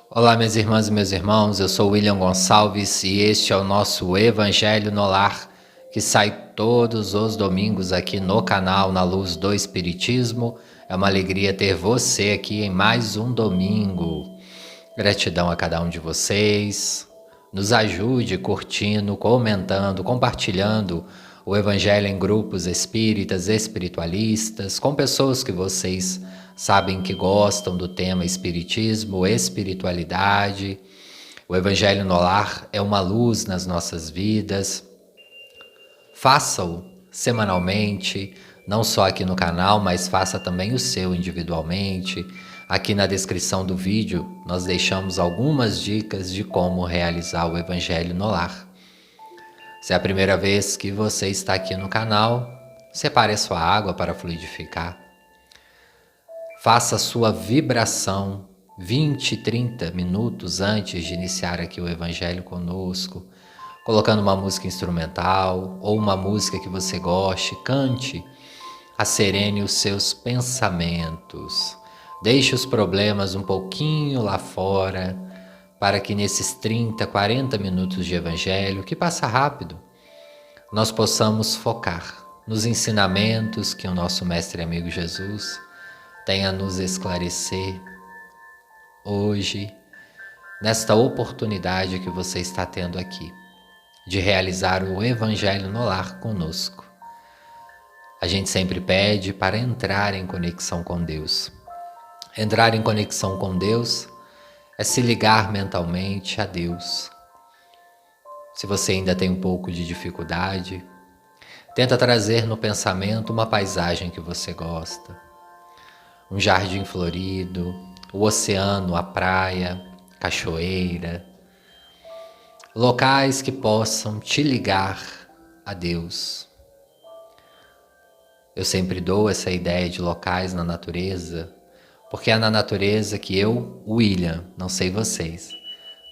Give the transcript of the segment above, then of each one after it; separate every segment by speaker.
Speaker 1: Olá, minhas irmãs e meus irmãos, eu sou William Gonçalves e este é o nosso Evangelho no Lar, que sai todos os domingos aqui no canal Na Luz do Espiritismo. É uma alegria ter você aqui em mais um domingo. Gratidão a cada um de vocês. Nos ajude curtindo, comentando, compartilhando o Evangelho em grupos espíritas, espiritualistas, com pessoas que vocês sabem que gostam do tema espiritismo, espiritualidade. O Evangelho no Lar é uma luz nas nossas vidas. Faça-o semanalmente, não só aqui no canal, mas faça também o seu individualmente. Aqui na descrição do vídeo nós deixamos algumas dicas de como realizar o Evangelho no Lar. Se é a primeira vez que você está aqui no canal, separe a sua água para fluidificar. Faça a sua vibração 20, 30 minutos antes de iniciar aqui o Evangelho conosco, colocando uma música instrumental ou uma música que você goste. Cante, acerene os seus pensamentos. Deixe os problemas um pouquinho lá fora, para que nesses 30, 40 minutos de Evangelho, que passa rápido, nós possamos focar nos ensinamentos que o nosso Mestre amigo Jesus tem a nos esclarecer hoje, nesta oportunidade que você está tendo aqui, de realizar o Evangelho no Lar conosco. A gente sempre pede para entrar em conexão com Deus. Entrar em conexão com Deus é se ligar mentalmente a Deus. Se você ainda tem um pouco de dificuldade, tenta trazer no pensamento uma paisagem que você gosta. Um jardim florido, o oceano, a praia, cachoeira. Locais que possam te ligar a Deus. Eu sempre dou essa ideia de locais na natureza, porque é na natureza que eu, William, não sei vocês,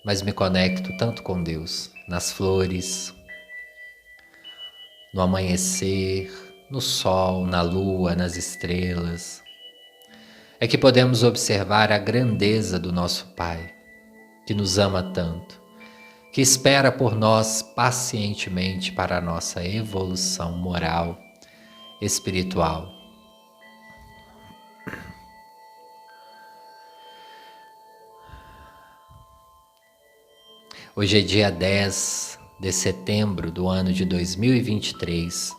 Speaker 1: mas me conecto tanto com Deus, nas flores, no amanhecer, no sol, na lua, nas estrelas. É que podemos observar a grandeza do nosso Pai, que nos ama tanto, que espera por nós pacientemente para a nossa evolução moral, espiritual. Hoje é dia 10 de setembro do ano de 2023,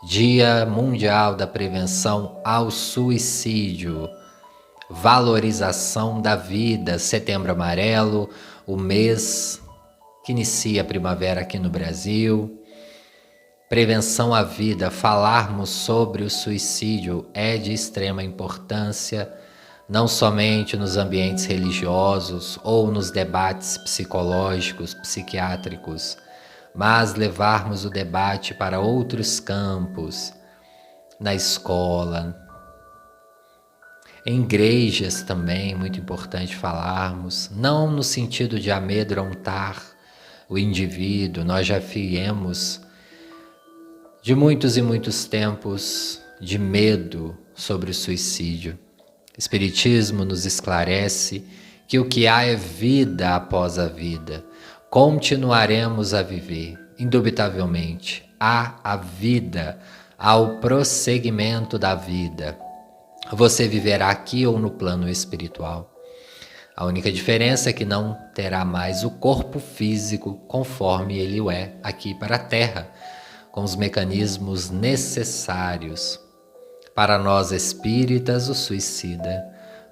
Speaker 1: Dia Mundial da Prevenção ao Suicídio, valorização da vida, Setembro Amarelo, o mês que inicia a primavera aqui no Brasil. Prevenção à vida, falarmos sobre o suicídio é de extrema importância, não somente nos ambientes religiosos ou nos debates psicológicos, psiquiátricos, mas levarmos o debate para outros campos, na escola, em igrejas também, muito importante falarmos, não no sentido de amedrontar o indivíduo. Nós já viemos de muitos e muitos tempos de medo sobre o suicídio. O Espiritismo nos esclarece que o que há é vida após a vida. Continuaremos a viver, indubitavelmente. Há a vida, há o prosseguimento da vida. Você viverá aqui ou no plano espiritual. A única diferença é que não terá mais o corpo físico conforme ele o é aqui para a Terra, com os mecanismos necessários. Para nós espíritas, o suicida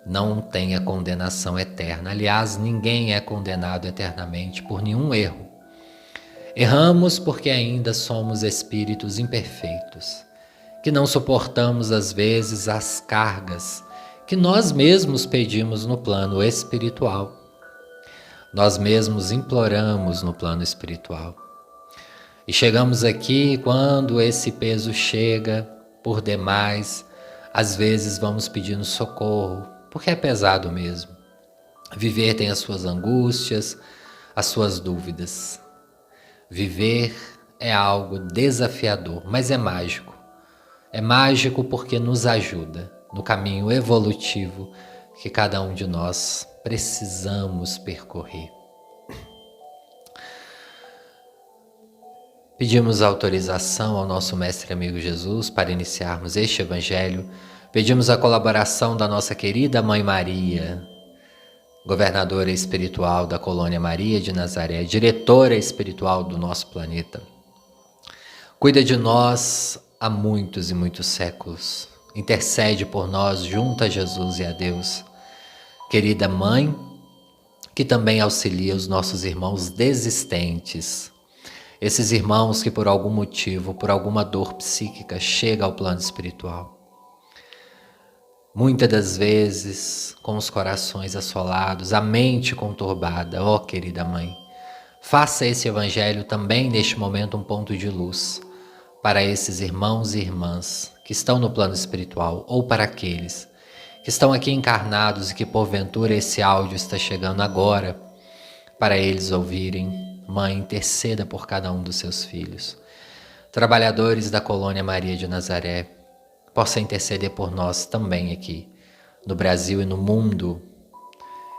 Speaker 1: não tem a condenação eterna. Aliás, ninguém é condenado eternamente por nenhum erro. Erramos porque ainda somos espíritos imperfeitos, que não suportamos às vezes as cargas que nós mesmos pedimos no plano espiritual. Nós mesmos imploramos no plano espiritual. E chegamos aqui quando esse peso chega por demais, às vezes vamos pedindo socorro, porque é pesado mesmo. Viver tem as suas angústias, as suas dúvidas. Viver é algo desafiador, mas é mágico. É mágico porque nos ajuda no caminho evolutivo que cada um de nós precisamos percorrer. Pedimos autorização ao nosso Mestre Amigo Jesus para iniciarmos este Evangelho. Pedimos a colaboração da nossa querida Mãe Maria, governadora espiritual da Colônia Maria de Nazaré, diretora espiritual do nosso planeta. Cuida de nós há muitos e muitos séculos. Intercede por nós junto a Jesus e a Deus. Querida Mãe, que também auxilia os nossos irmãos desistentes. Esses irmãos que por algum motivo, por alguma dor psíquica, chegam ao plano espiritual. Muitas das vezes com os corações assolados, a mente conturbada. Ó querida Mãe, faça esse Evangelho também neste momento um ponto de luz para esses irmãos e irmãs que estão no plano espiritual, ou para aqueles que estão aqui encarnados e que porventura esse áudio está chegando agora para eles ouvirem. Mãe, interceda por cada um dos seus filhos. Trabalhadores da Colônia Maria de Nazaré, possa interceder por nós também aqui, no Brasil e no mundo.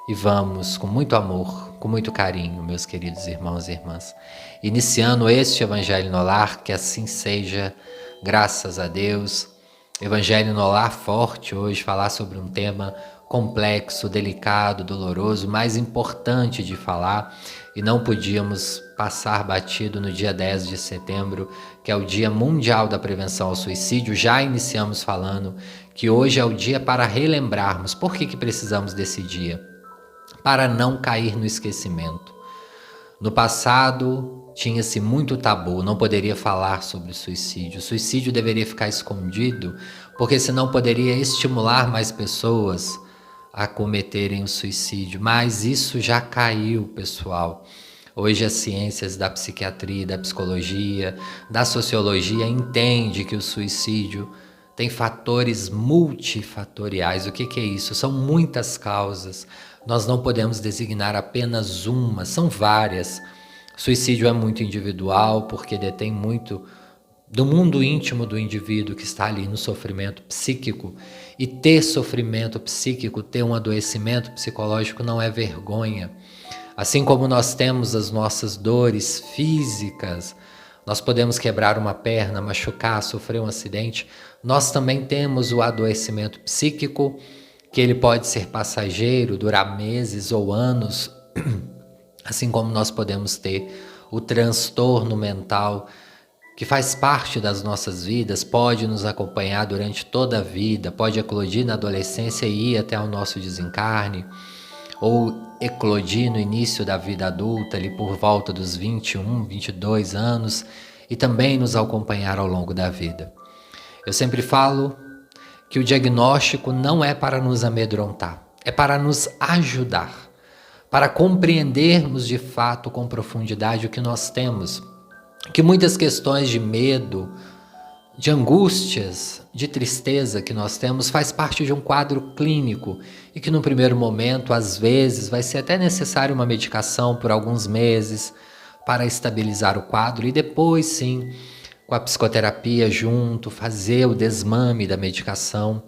Speaker 1: E vamos, com muito amor, com muito carinho, meus queridos irmãos e irmãs, iniciando este Evangelho no Lar, que assim seja, graças a Deus. Evangelho no Lar forte hoje, falar sobre um tema complexo, delicado, doloroso, mais importante de falar, e não podíamos passar batido no dia 10 de setembro, que é o Dia Mundial da Prevenção ao Suicídio. Já iniciamos falando que hoje é o dia para relembrarmos. Por que precisamos desse dia? Para não cair no esquecimento. No passado, tinha-se muito tabu, não poderia falar sobre o suicídio. O suicídio deveria ficar escondido, porque senão poderia estimular mais pessoas a cometerem o suicídio. Mas isso já caiu, pessoal. Hoje as ciências da psiquiatria, da psicologia, da sociologia entendem que o suicídio tem fatores multifatoriais. O que é isso? São muitas causas. Nós não podemos designar apenas uma, são várias. Suicídio é muito individual, porque detém muito do mundo íntimo do indivíduo que está ali no sofrimento psíquico. E ter sofrimento psíquico, ter um adoecimento psicológico não é vergonha. Assim como nós temos as nossas dores físicas, nós podemos quebrar uma perna, machucar, sofrer um acidente, nós também temos o adoecimento psíquico, que ele pode ser passageiro, durar meses ou anos, assim como nós podemos ter o transtorno mental, que faz parte das nossas vidas, pode nos acompanhar durante toda a vida, pode eclodir na adolescência e ir até o nosso desencarne, ou eclodir no início da vida adulta, ali por volta dos 21, 22 anos, e também nos acompanhar ao longo da vida. Eu sempre falo que o diagnóstico não é para nos amedrontar, é para nos ajudar, para compreendermos de fato com profundidade o que nós temos, que muitas questões de medo, de angústias, de tristeza que nós temos faz parte de um quadro clínico e que no primeiro momento, às vezes, vai ser até necessário uma medicação por alguns meses para estabilizar o quadro e depois sim, com a psicoterapia junto, fazer o desmame da medicação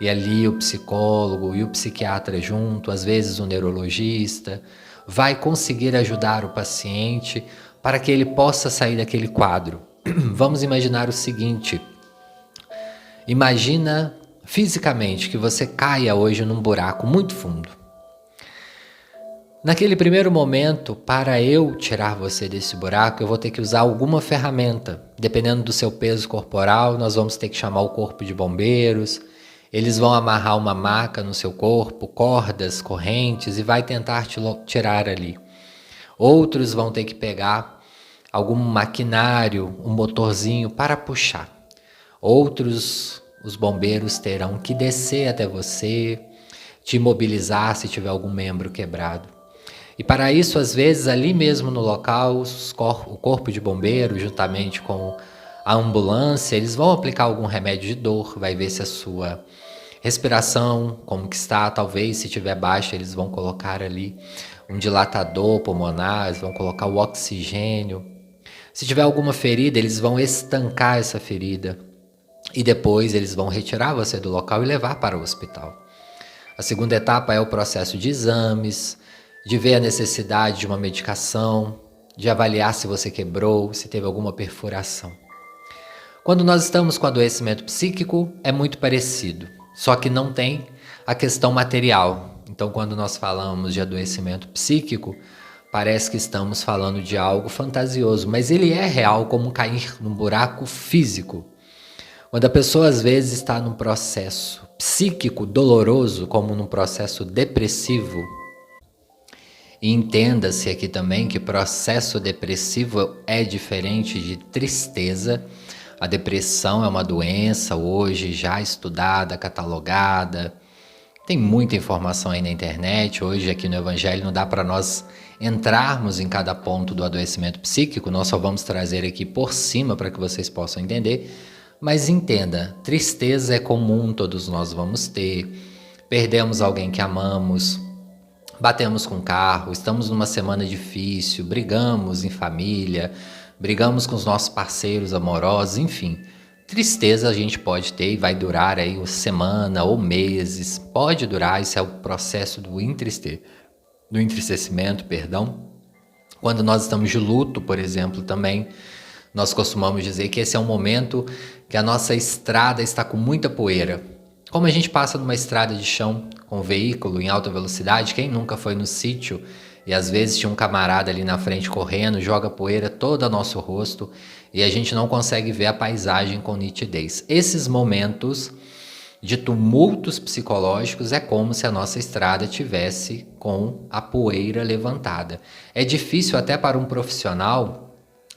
Speaker 1: e ali o psicólogo e o psiquiatra junto, às vezes o neurologista, vai conseguir ajudar o paciente para que ele possa sair daquele quadro. Vamos imaginar o seguinte, imagina fisicamente que você caia hoje num buraco muito fundo. Naquele primeiro momento, para eu tirar você desse buraco, eu vou ter que usar alguma ferramenta. Dependendo do seu peso corporal, nós vamos ter que chamar o corpo de bombeiros. Eles vão amarrar uma maca no seu corpo, cordas, correntes, e vai tentar te tirar ali. Outros vão ter que pegar algum maquinário, um motorzinho para puxar. Outros, os bombeiros terão que descer até você, te imobilizar se tiver algum membro quebrado. E para isso, às vezes, ali mesmo no local, o corpo de bombeiro, juntamente com a ambulância, eles vão aplicar algum remédio de dor, vai ver se a sua respiração, como que está, talvez se tiver baixa, eles vão colocar ali um dilatador pulmonar, eles vão colocar o oxigênio. Se tiver alguma ferida, eles vão estancar essa ferida e depois eles vão retirar você do local e levar para o hospital. A segunda etapa é o processo de exames, de ver a necessidade de uma medicação, de avaliar se você quebrou, se teve alguma perfuração. Quando nós estamos com adoecimento psíquico, é muito parecido, só que não tem a questão material. Então, quando nós falamos de adoecimento psíquico, parece que estamos falando de algo fantasioso, mas ele é real como cair num buraco físico. Quando a pessoa às vezes está num processo psíquico doloroso, como num processo depressivo, e entenda-se aqui também que processo depressivo é diferente de tristeza. A depressão é uma doença hoje já estudada, catalogada. Tem muita informação aí na internet. Hoje aqui no Evangelho não dá para nós entrarmos em cada ponto do adoecimento psíquico. Nós só vamos trazer aqui por cima para que vocês possam entender. Mas entenda, tristeza é comum, todos nós vamos ter. Perdemos alguém que amamos, batemos com o carro, estamos numa semana difícil, brigamos em família, brigamos com os nossos parceiros amorosos, enfim. Tristeza a gente pode ter e vai durar aí uma semana ou meses, pode durar, isso é o processo do entristecimento, perdão. Quando nós estamos de luto, por exemplo, também, nós costumamos dizer que esse é um momento que a nossa estrada está com muita poeira. Como a gente passa numa estrada de chão com veículo em alta velocidade, quem nunca foi no sítio e às vezes tinha um camarada ali na frente correndo, joga poeira todo ao nosso rosto e a gente não consegue ver a paisagem com nitidez. Esses momentos de tumultos psicológicos é como se a nossa estrada tivesse com a poeira levantada. É difícil até para um profissional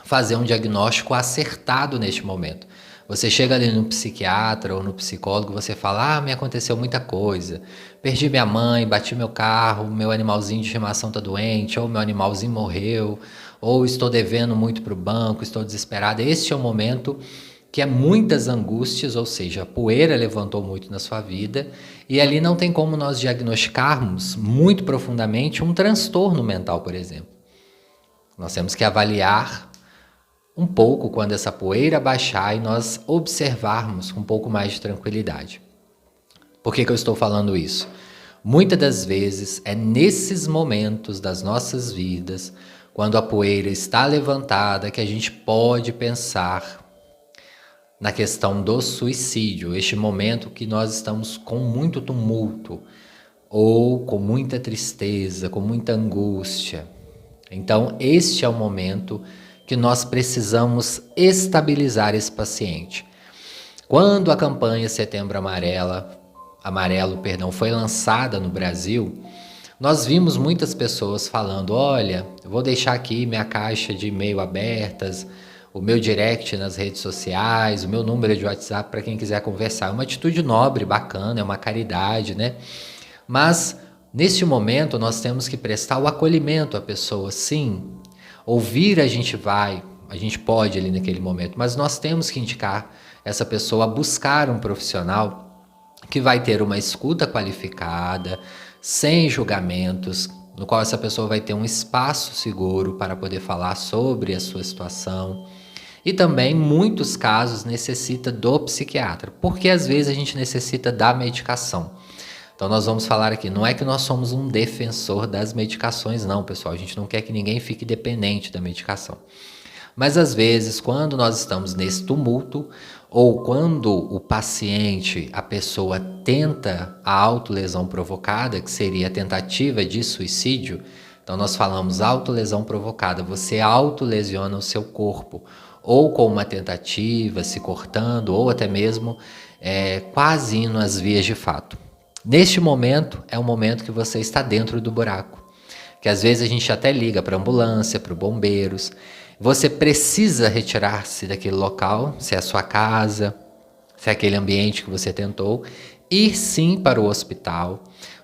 Speaker 1: fazer um diagnóstico acertado neste momento. Você chega ali no psiquiatra ou no psicólogo, você fala, me aconteceu muita coisa, perdi minha mãe, bati meu carro, meu animalzinho de estimação está doente, ou meu animalzinho morreu, ou estou devendo muito para o banco, estou desesperado. Este é o momento que é muitas angústias, ou seja, a poeira levantou muito na sua vida, e ali não tem como nós diagnosticarmos muito profundamente um transtorno mental, por exemplo. Nós temos que avaliar um pouco quando essa poeira baixar e nós observarmos com um pouco mais de tranquilidade. Por que eu estou falando isso? Muitas das vezes é nesses momentos das nossas vidas, quando a poeira está levantada, que a gente pode pensar na questão do suicídio, este momento que nós estamos com muito tumulto, ou com muita tristeza, com muita angústia. Então, este é o momento que nós precisamos estabilizar esse paciente. Quando a campanha Setembro Amarelo, foi lançada no Brasil, nós vimos muitas pessoas falando, olha, eu vou deixar aqui minha caixa de e-mail abertas, o meu direct nas redes sociais, o meu número de WhatsApp para quem quiser conversar. É uma atitude nobre, bacana, é uma caridade, né? Mas, neste momento, nós temos que prestar o acolhimento à pessoa, sim. Ouvir a gente pode ali naquele momento, mas nós temos que indicar essa pessoa a buscar um profissional que vai ter uma escuta qualificada, sem julgamentos, no qual essa pessoa vai ter um espaço seguro para poder falar sobre a sua situação. E também, em muitos casos, necessita do psiquiatra, porque às vezes a gente necessita da medicação. Então nós vamos falar aqui, não é que nós somos um defensor das medicações não, pessoal, a gente não quer que ninguém fique dependente da medicação. Mas às vezes, quando nós estamos nesse tumulto, ou quando o paciente, a pessoa tenta a autolesão provocada, que seria a tentativa de suicídio, então nós falamos autolesão provocada, você autolesiona o seu corpo, ou com uma tentativa, se cortando, ou até mesmo quase indo às vias de fato. Neste momento, é o momento que você está dentro do buraco, que às vezes a gente até liga para a ambulância, para os bombeiros. Você precisa retirar-se daquele local, se é a sua casa, se é aquele ambiente que você tentou, ir sim para o hospital,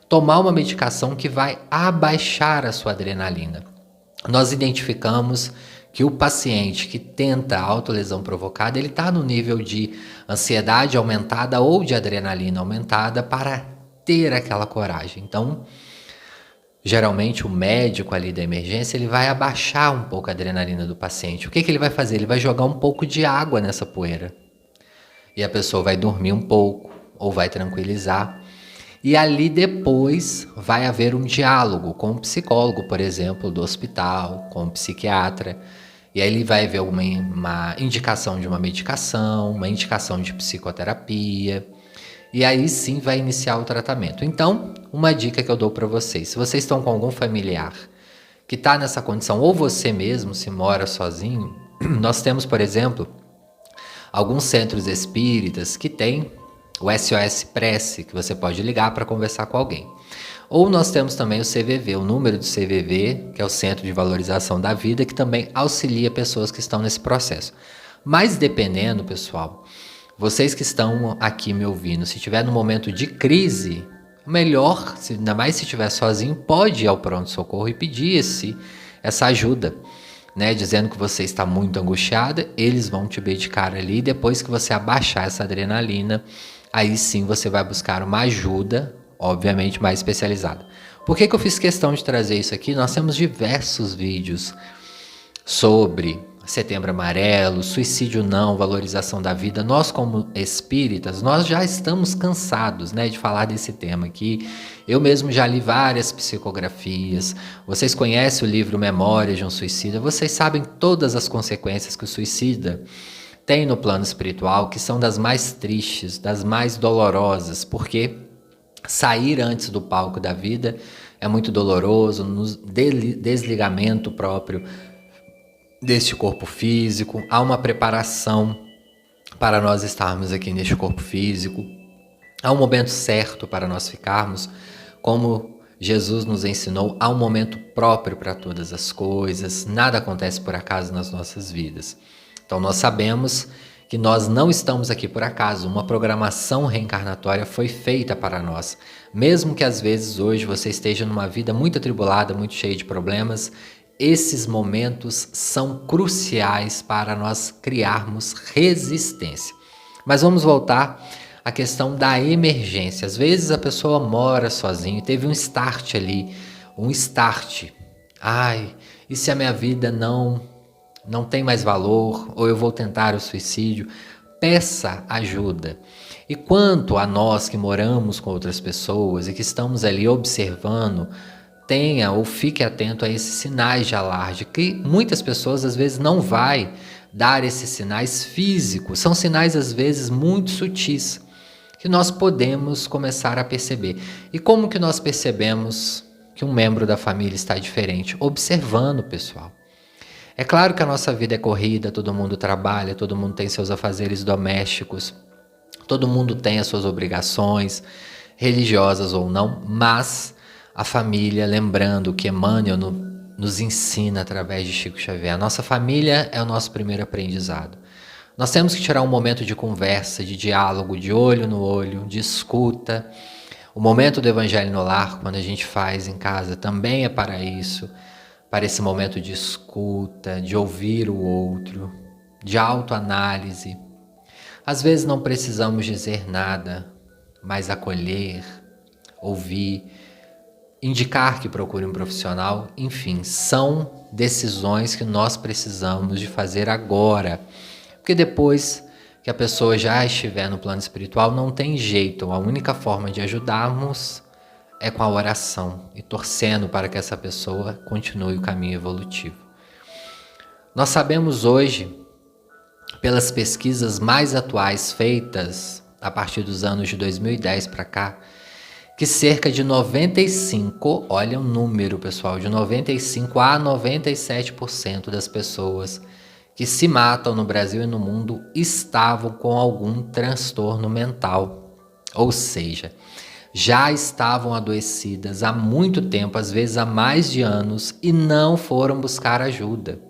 Speaker 1: tomar uma medicação que vai abaixar a sua adrenalina. Nós identificamos que o paciente que tenta a autolesão provocada, ele está no nível de ansiedade aumentada ou de adrenalina aumentada para ter aquela coragem. Então, geralmente o médico ali da emergência, ele vai abaixar um pouco a adrenalina do paciente. O que ele vai fazer? Ele vai jogar um pouco de água nessa poeira. E a pessoa vai dormir um pouco, ou vai tranquilizar. E ali depois vai haver um diálogo com o psicólogo, por exemplo, do hospital, com o psiquiatra. E aí ele vai ver uma indicação de uma medicação, uma indicação de psicoterapia. E aí sim vai iniciar o tratamento. Então, uma dica que eu dou para vocês: se vocês estão com algum familiar que está nessa condição, ou você mesmo se mora sozinho, nós temos, por exemplo, alguns centros espíritas que têm o SOS Prece, que você pode ligar para conversar com alguém. Ou nós temos também o CVV, o número do CVV, que é o Centro de Valorização da Vida, que também auxilia pessoas que estão nesse processo. Mas dependendo, pessoal, vocês que estão aqui me ouvindo, se estiver no momento de crise, melhor, ainda mais se estiver sozinho, pode ir ao pronto-socorro e pedir essa ajuda, né? Dizendo que você está muito angustiada, eles vão te medicar ali, depois que você abaixar essa adrenalina, aí sim você vai buscar uma ajuda, obviamente mais especializada. Por que eu fiz questão de trazer isso aqui? Nós temos diversos vídeos sobre Setembro Amarelo, suicídio não, valorização da vida. Nós como espíritas, nós já estamos cansados, né, de falar desse tema aqui. Eu mesmo já li várias psicografias. Vocês conhecem o livro Memórias de um Suicida. Vocês sabem todas as consequências que o suicida tem no plano espiritual, que são das mais tristes, das mais dolorosas, porque sair antes do palco da vida é muito doloroso, no desligamento próprio deste corpo físico, há uma preparação para nós estarmos aqui neste corpo físico, há um momento certo para nós ficarmos, como Jesus nos ensinou, há um momento próprio para todas as coisas, nada acontece por acaso nas nossas vidas. Então nós sabemos que nós não estamos aqui por acaso, uma programação reencarnatória foi feita para nós. Mesmo que às vezes hoje você esteja numa vida muito atribulada, muito cheia de problemas, esses momentos são cruciais para nós criarmos resistência. Mas vamos voltar à questão da emergência. Às vezes a pessoa mora sozinha, teve um start ali, um start. Ai, e se a minha vida não tem mais valor, ou eu vou tentar o suicídio? Peça ajuda. E quanto a nós que moramos com outras pessoas e que estamos ali observando, tenha ou fique atento a esses sinais de alarde, que muitas pessoas às vezes não vai dar esses sinais físicos, são sinais às vezes muito sutis, que nós podemos começar a perceber. E como que nós percebemos que um membro da família está diferente? Observando, pessoal. É claro que a nossa vida é corrida, todo mundo trabalha, todo mundo tem seus afazeres domésticos, todo mundo tem as suas obrigações, religiosas ou não, mas a família, lembrando que Emmanuel nos ensina através de Chico Xavier, a nossa família é o nosso primeiro aprendizado. Nós temos que tirar um momento de conversa, de diálogo, de olho no olho, de escuta. O momento do Evangelho no Lar, quando a gente faz em casa, também é para isso, para esse momento de escuta, de ouvir o outro, de autoanálise. Às vezes não precisamos dizer nada, mas acolher, ouvir, indicar que procure um profissional, enfim, são decisões que nós precisamos de fazer agora, porque depois que a pessoa já estiver no plano espiritual, não tem jeito, a única forma de ajudarmos é com a oração e torcendo para que essa pessoa continue o caminho evolutivo. Nós sabemos hoje, pelas pesquisas mais atuais feitas a partir dos anos de 2010 para cá, que cerca de 95, olha o número, pessoal, de 95 a 97% das pessoas que se matam no Brasil e no mundo estavam com algum transtorno mental. Ou seja, já estavam adoecidas há muito tempo, às vezes há mais de anos, e não foram buscar ajuda.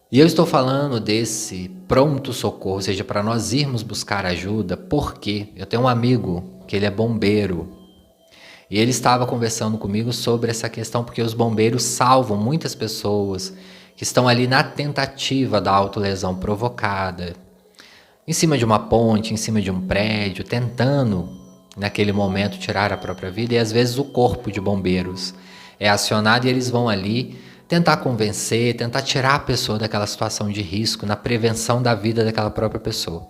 Speaker 1: E eu estou falando desse pronto-socorro, ou seja, para nós irmos buscar ajuda, porque eu tenho um amigo que ele é bombeiro, e ele estava conversando comigo sobre essa questão, porque os bombeiros salvam muitas pessoas que estão ali na tentativa da autolesão provocada, em cima de uma ponte, em cima de um prédio, tentando, naquele momento, tirar a própria vida, e às vezes o corpo de bombeiros é acionado e eles vão ali tentar convencer, tentar tirar a pessoa daquela situação de risco, na prevenção da vida daquela própria pessoa.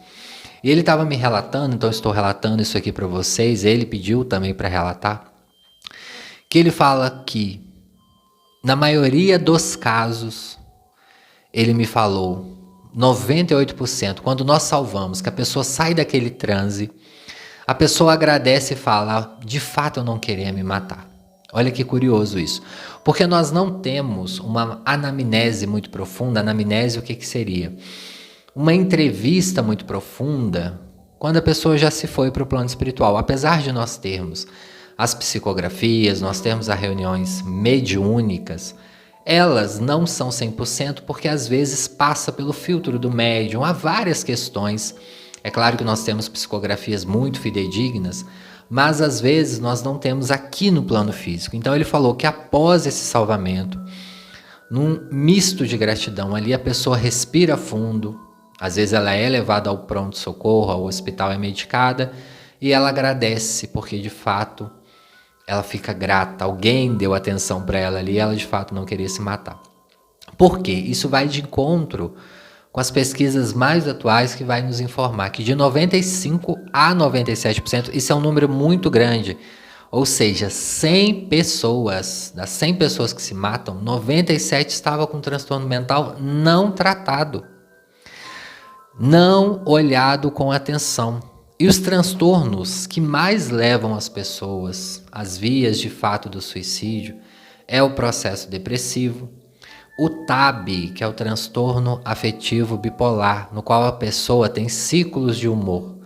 Speaker 1: E ele estava me relatando, então eu estou relatando isso aqui para vocês, ele pediu também para relatar, que ele fala que, na maioria dos casos, ele me falou, 98%, quando nós salvamos, que a pessoa sai daquele transe, a pessoa agradece e fala, de fato eu não queria me matar. Olha que curioso isso. Porque nós não temos uma anamnese muito profunda. Anamnese o que seria? Uma entrevista muito profunda quando a pessoa já se foi para o plano espiritual. Apesar de nós termos as psicografias, nós termos as reuniões mediúnicas, elas não são 100% porque às vezes passa pelo filtro do médium. Há várias questões. É claro que nós temos psicografias muito fidedignas, mas às vezes nós não temos aqui no plano físico. Então ele falou que após esse salvamento, num misto de gratidão ali, a pessoa respira fundo, às vezes ela é levada ao pronto-socorro, ao hospital, é medicada, e ela agradece, porque de fato ela fica grata, alguém deu atenção para ela ali, ela de fato não queria se matar. Por quê? Isso vai de encontro com as pesquisas mais atuais que vai nos informar que de 95% a 97%, isso é um número muito grande, ou seja, 100 pessoas, das 100 pessoas que se matam, 97 estavam com transtorno mental não tratado, não olhado com atenção. E os transtornos que mais levam as pessoas às vias de fato do suicídio é o processo depressivo, o TAB, que é o transtorno afetivo bipolar, no qual a pessoa tem ciclos de humor.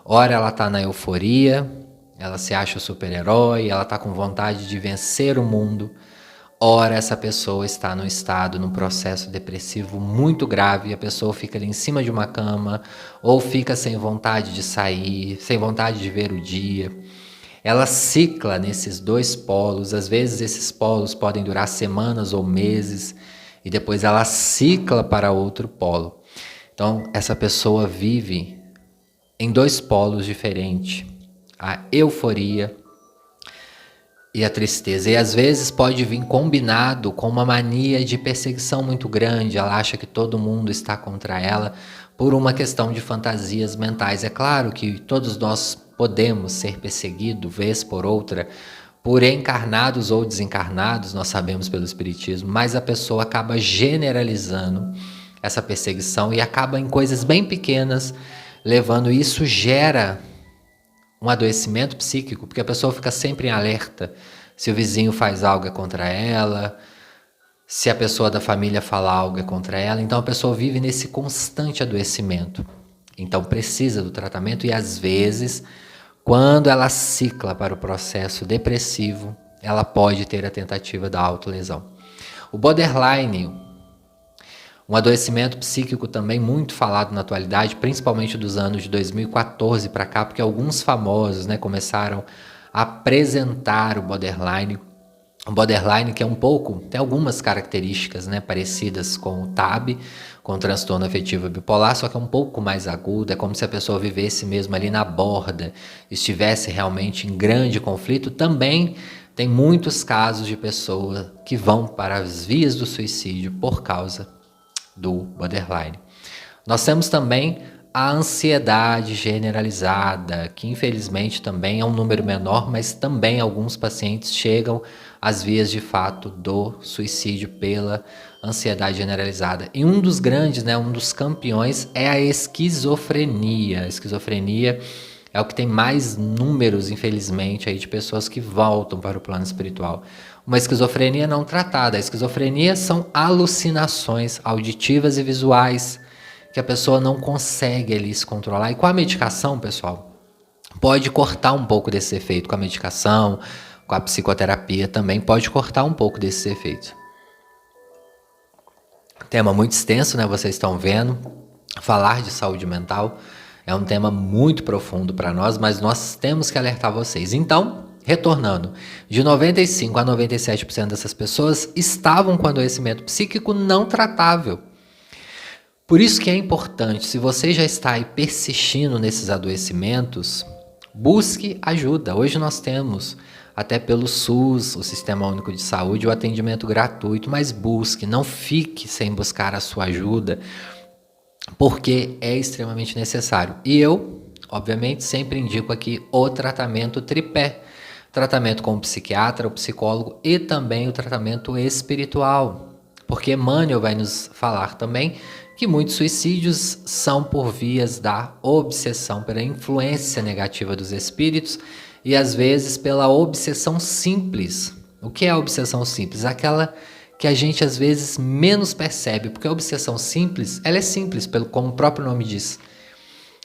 Speaker 1: Ora ela está na euforia, ela se acha o super-herói, ela está com vontade de vencer o mundo. Ora essa pessoa está num estado, num processo depressivo muito grave, a pessoa fica ali em cima de uma cama, ou fica sem vontade de sair, sem vontade de ver o dia. Ela cicla nesses dois polos, às vezes esses polos podem durar semanas ou meses, e depois ela cicla para outro polo. Então, essa pessoa vive em dois polos diferentes, a euforia e a tristeza. E às vezes pode vir combinado com uma mania de perseguição muito grande, ela acha que todo mundo está contra ela por uma questão de fantasias mentais. É claro que todos nós podemos ser perseguidos, vez por outra, por encarnados ou desencarnados, nós sabemos pelo Espiritismo, mas a pessoa acaba generalizando essa perseguição e acaba em coisas bem pequenas, levando isso, gera um adoecimento psíquico, porque a pessoa fica sempre em alerta, se o vizinho faz algo é contra ela, se a pessoa da família fala algo é contra ela, então a pessoa vive nesse constante adoecimento. Então precisa do tratamento e às vezes, quando ela cicla para o processo depressivo, ela pode ter a tentativa da autolesão. O borderline, um adoecimento psíquico também muito falado na atualidade, principalmente dos anos de 2014 para cá, porque alguns famosos, começaram a apresentar o borderline. O borderline que é um pouco, tem algumas características parecidas com o TAB, com o transtorno afetivo bipolar, só que é um pouco mais agudo, é como se a pessoa vivesse mesmo ali na borda, estivesse realmente em grande conflito. Também tem muitos casos de pessoas que vão para as vias do suicídio por causa do borderline. Nós temos também a ansiedade generalizada, que infelizmente também é um número menor, mas também alguns pacientes chegam às vias de fato do suicídio pela ansiedade generalizada. E um dos grandes, um dos campeões é a esquizofrenia. A esquizofrenia é o que tem mais números, infelizmente, aí de pessoas que voltam para o plano espiritual. Uma esquizofrenia não tratada. A esquizofrenia são alucinações auditivas e visuais que a pessoa não consegue ali se controlar. E com a medicação, pessoal, pode cortar um pouco desse efeito. Com a medicação, com a psicoterapia também pode cortar um pouco desses efeitos. Tema muito extenso, Vocês estão vendo. Falar de saúde mental é um tema muito profundo para nós, mas nós temos que alertar vocês. Então, retornando, de 95% a 97% dessas pessoas estavam com adoecimento psíquico não tratável. Por isso que é importante, se você já está aí persistindo nesses adoecimentos, busque ajuda. Hoje nós temos, até pelo SUS, o Sistema Único de Saúde, o atendimento gratuito, mas busque, não fique sem buscar a sua ajuda. porque é extremamente necessário. E eu, obviamente, sempre indico aqui o tratamento tripé. Tratamento com o psiquiatra, o psicólogo e também o tratamento espiritual. Porque Emmanuel vai nos falar também que muitos suicídios são por vias da obsessão, pela influência negativa dos espíritos e às vezes pela obsessão simples. O que é a obsessão simples? Aquela que a gente às vezes menos percebe, porque a obsessão simples, ela é simples, como o próprio nome diz.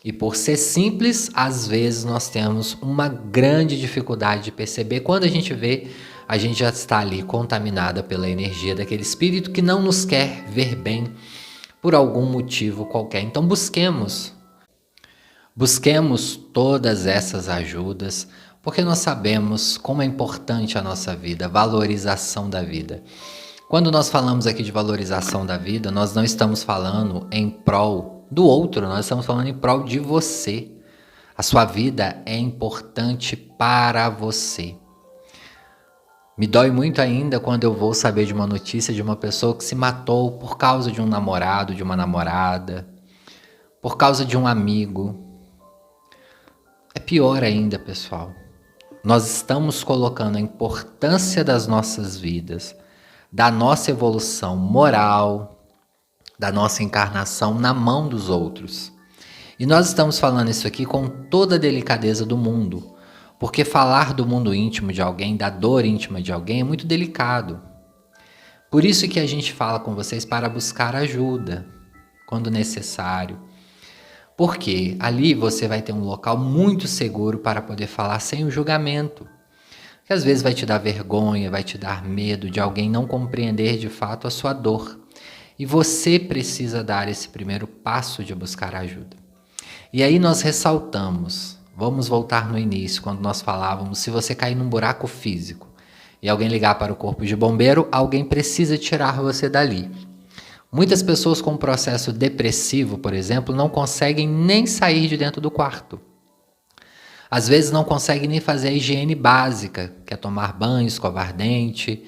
Speaker 1: E por ser simples, às vezes nós temos uma grande dificuldade de perceber. Quando a gente vê, a gente já está ali contaminada pela energia daquele espírito que não nos quer ver bem por algum motivo qualquer. Então busquemos todas essas ajudas, porque nós sabemos como é importante a nossa vida, a valorização da vida. Quando nós falamos aqui de valorização da vida, nós não estamos falando em prol do outro, nós estamos falando em prol de você. A sua vida é importante para você. Me dói muito ainda quando eu vou saber de uma notícia de uma pessoa que se matou por causa de um namorado, de uma namorada, por causa de um amigo. É pior ainda, pessoal. Nós estamos colocando a importância das nossas vidas, da nossa evolução moral, da nossa encarnação na mão dos outros. E nós estamos falando isso aqui com toda a delicadeza do mundo, porque falar do mundo íntimo de alguém, da dor íntima de alguém é muito delicado. Por isso que a gente fala com vocês para buscar ajuda, quando necessário. Porque ali você vai ter um local muito seguro para poder falar sem o julgamento. Que às vezes vai te dar vergonha, vai te dar medo de alguém não compreender de fato a sua dor. E você precisa dar esse primeiro passo de buscar ajuda. E aí nós ressaltamos, vamos voltar no início, quando nós falávamos, se você cair num buraco físico e alguém ligar para o corpo de bombeiro, alguém precisa tirar você dali. Muitas pessoas com processo depressivo, por exemplo, não conseguem nem sair de dentro do quarto. Às vezes não consegue nem fazer a higiene básica, que é tomar banho, escovar dente,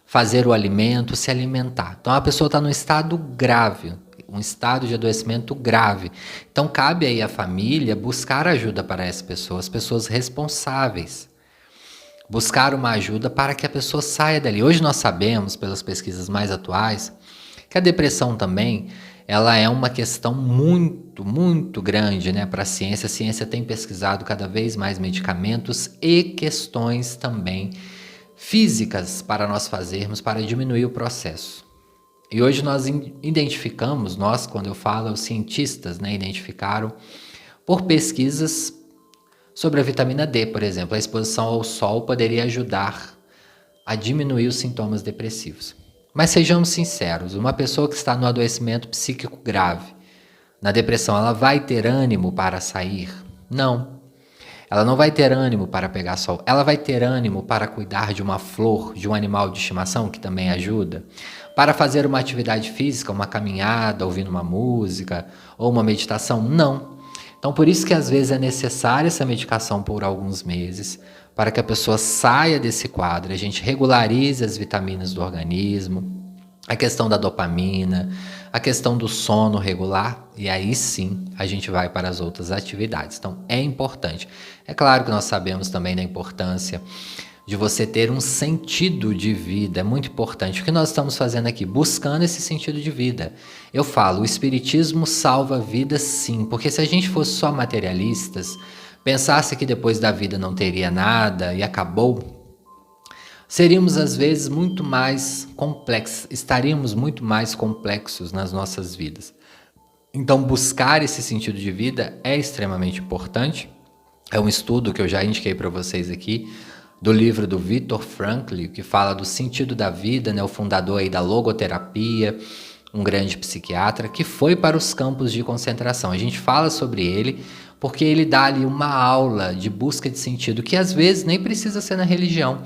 Speaker 1: fazer o alimento, se alimentar. Então a pessoa está num estado grave, um estado de adoecimento grave. Então cabe aí à família buscar ajuda para essa pessoa, as pessoas responsáveis. Buscar uma ajuda para que a pessoa saia dali. Hoje nós sabemos, pelas pesquisas mais atuais, que a depressão também ela é uma questão muito, muito grande, né, para a ciência. A ciência tem pesquisado cada vez mais medicamentos e questões também físicas para nós fazermos para diminuir o processo. E hoje nós identificamos, nós, quando eu falo, os cientistas, né, identificaram por pesquisas sobre a vitamina D, por exemplo. A exposição ao sol poderia ajudar a diminuir os sintomas depressivos. Mas sejamos sinceros, uma pessoa que está no adoecimento psíquico grave, na depressão, ela vai ter ânimo para sair? Não. Ela não vai ter ânimo para pegar sol. Ela vai ter ânimo para cuidar de uma flor, de um animal de estimação, que também ajuda. Para fazer uma atividade física, uma caminhada, ouvindo uma música ou uma meditação? Não. Então, por isso que às vezes é necessária essa medicação por alguns meses, para que a pessoa saia desse quadro, a gente regularize as vitaminas do organismo, a questão da dopamina, a questão do sono regular, e aí sim a gente vai para as outras atividades. Então é importante. É claro que nós sabemos também da importância de você ter um sentido de vida, é muito importante. O que nós estamos fazendo aqui? Buscando esse sentido de vida. Eu falo, o espiritismo salva vidas sim, porque se a gente fosse só materialistas, pensasse que depois da vida não teria nada e acabou, seríamos às vezes muito mais complexos, estaríamos muito mais complexos nas nossas vidas. Então buscar esse sentido de vida é extremamente importante. É um estudo que eu já indiquei para vocês aqui, do livro do Viktor Frankl, que fala do sentido da vida, né? O fundador aí da logoterapia, um grande psiquiatra, que foi para os campos de concentração. A gente fala sobre ele porque ele dá ali uma aula de busca de sentido, que às vezes nem precisa ser na religião,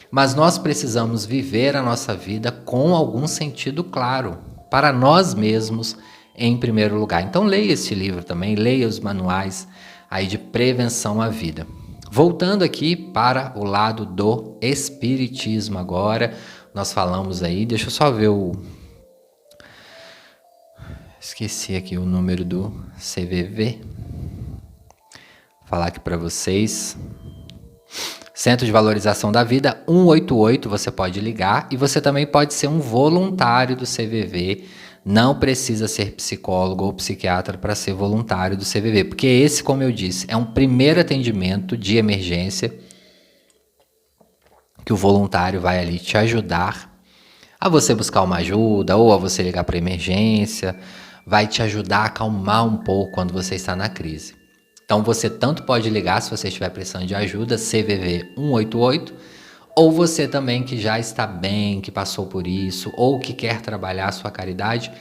Speaker 1: mas nós precisamos viver a nossa vida com algum sentido claro, para nós mesmos em primeiro lugar. Então leia esse livro também, leia os manuais aí de prevenção à vida. Voltando aqui para o lado do espiritismo agora, nós falamos aí, deixa eu só ver Esqueci aqui o número do CVV. Vou falar aqui para vocês. Centro de Valorização da Vida, 188, você pode ligar. E você também pode ser um voluntário do CVV. Não precisa ser psicólogo ou psiquiatra para ser voluntário do CVV. Porque esse, como eu disse, é um primeiro atendimento de emergência que o voluntário vai ali te ajudar a você buscar uma ajuda ou a você ligar para emergência. Vai te ajudar a acalmar um pouco quando você está na crise. Então você tanto pode ligar se você estiver precisando de ajuda, CVV 188, ou você também que já está bem, que passou por isso, ou que quer trabalhar a sua caridade.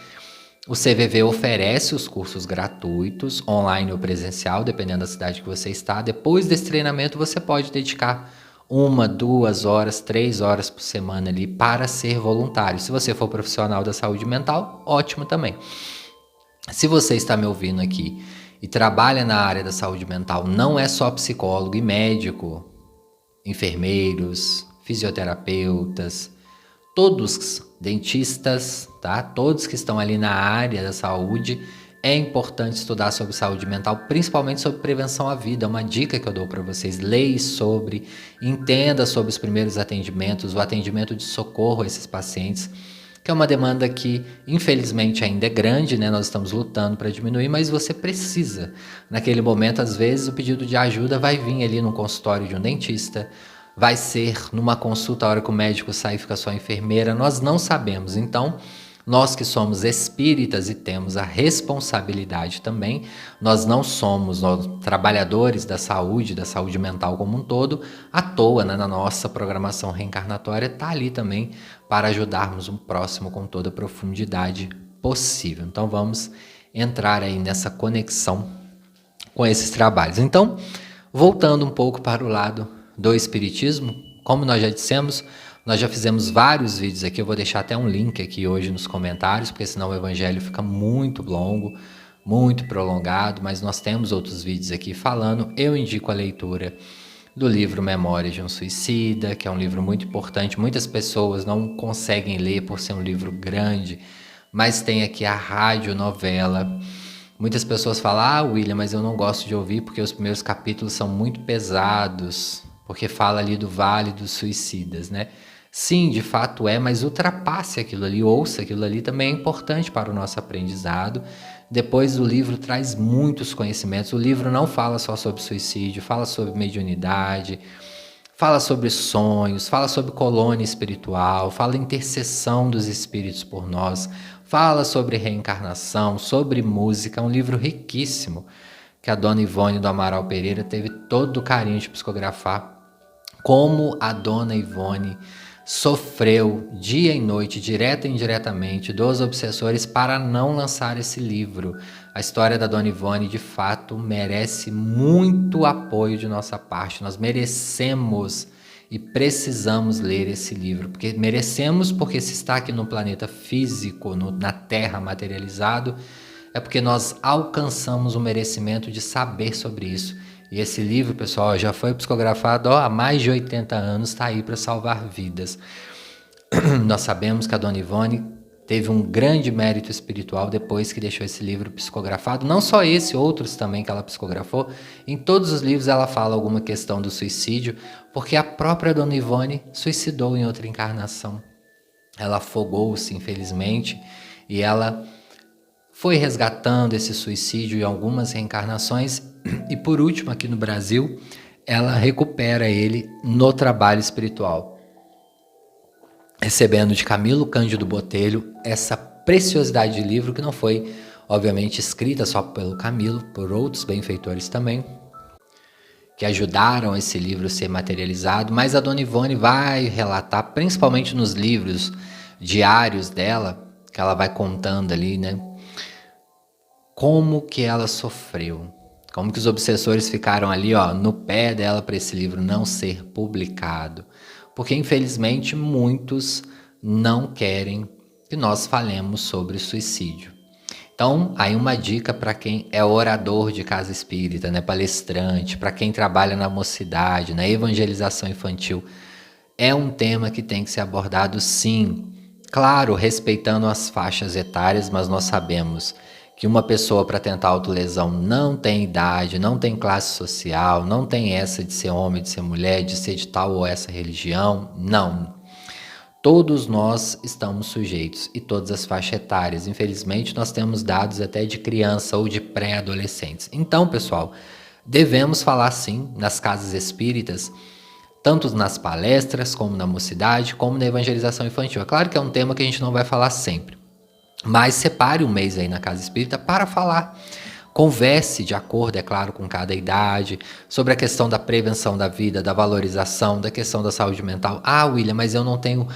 Speaker 1: O CVV oferece os cursos gratuitos, online ou presencial, dependendo da cidade que você está. Depois desse treinamento você pode dedicar 1, 2 horas, 3 horas por semana ali para ser voluntário. Se você for profissional da saúde mental, ótimo também. Se você está me ouvindo aqui e trabalha na área da saúde mental, não é só psicólogo e médico, enfermeiros, fisioterapeutas, todos dentistas, tá? Todos que estão ali na área da saúde, é importante estudar sobre saúde mental, principalmente sobre prevenção à vida. É uma dica que eu dou para vocês: leia sobre, entenda sobre os primeiros atendimentos, o atendimento de socorro a esses pacientes, que é uma demanda que, infelizmente, ainda é grande, né? Nós estamos lutando para diminuir, mas você precisa. Naquele momento, às vezes, o pedido de ajuda vai vir ali no consultório de um dentista, vai ser numa consulta, a hora que o médico sai e fica só a enfermeira, nós não sabemos. Então, nós que somos espíritas e temos a responsabilidade também, nós não somos trabalhadores da saúde mental como um todo, à toa, né? Na nossa programação reencarnatória está ali também para ajudarmos um próximo com toda a profundidade possível. Então vamos entrar aí nessa conexão com esses trabalhos. Então, voltando um pouco para o lado do espiritismo, como nós já dissemos, nós já fizemos vários vídeos aqui, eu vou deixar até um link aqui hoje nos comentários, porque senão o evangelho fica muito longo, muito prolongado, mas nós temos outros vídeos aqui falando. Eu indico a leitura do livro Memórias de um Suicida, que é um livro muito importante. Muitas pessoas não conseguem ler por ser um livro grande, mas tem aqui a radionovela. Muitas pessoas falam: William, mas eu não gosto de ouvir porque os primeiros capítulos são muito pesados, porque fala ali do Vale dos Suicidas, né? Sim, de fato é, mas ultrapasse aquilo ali, ouça aquilo ali, também é importante para o nosso aprendizado. Depois o livro traz muitos conhecimentos. O livro não fala só sobre suicídio, fala sobre mediunidade, fala sobre sonhos, fala sobre colônia espiritual, fala intercessão dos espíritos por nós, fala sobre reencarnação, sobre música. É um livro riquíssimo que a dona Ivone do Amaral Pereira teve todo o carinho de psicografar. Como a dona Ivone sofreu dia e noite, direta e indiretamente, dos obsessores para não lançar esse livro. A história da dona Ivone, de fato, merece muito apoio de nossa parte. Nós merecemos e precisamos ler esse livro, porque merecemos, porque se está aqui no planeta físico, na Terra materializado, é porque nós alcançamos o merecimento de saber sobre isso. E esse livro, pessoal, já foi psicografado há mais de 80 anos, está aí para salvar vidas. Nós sabemos que a dona Ivone teve um grande mérito espiritual depois que deixou esse livro psicografado. Não só esse, outros também que ela psicografou. Em todos os livros ela fala alguma questão do suicídio, porque a própria dona Ivone suicidou em outra encarnação. Ela afogou-se, infelizmente, e ela foi resgatando esse suicídio em algumas reencarnações e, por último, aqui no Brasil, ela recupera ele no trabalho espiritual, recebendo de Camilo Cândido Botelho essa preciosidade de livro que não foi, obviamente, escrita só pelo Camilo, por outros benfeitores também, que ajudaram esse livro a ser materializado, mas a dona Ivone vai relatar, principalmente nos livros diários dela, que ela vai contando ali, né? Como que ela sofreu, como que os obsessores ficaram ali, ó, no pé dela para esse livro não ser publicado. Porque, infelizmente, muitos não querem que nós falemos sobre suicídio. Então, aí uma dica para quem é orador de casa espírita, né, palestrante, para quem trabalha na mocidade, na evangelização infantil. É um tema que tem que ser abordado, sim. Claro, respeitando as faixas etárias, mas nós sabemos que uma pessoa para tentar autolesão não tem idade, não tem classe social, não tem essa de ser homem, de ser mulher, de ser de tal ou essa religião, não. Todos nós estamos sujeitos e todas as faixas etárias. Infelizmente, nós temos dados até de criança ou de pré-adolescentes. Então, pessoal, devemos falar sim nas casas espíritas, tanto nas palestras, como na mocidade, como na evangelização infantil. É claro que é um tema que a gente não vai falar sempre, mas separe um mês aí na casa espírita para falar. Converse de acordo, é claro, com cada idade, sobre a questão da prevenção da vida, da valorização, da questão da saúde mental. Ah, William, mas eu não tenho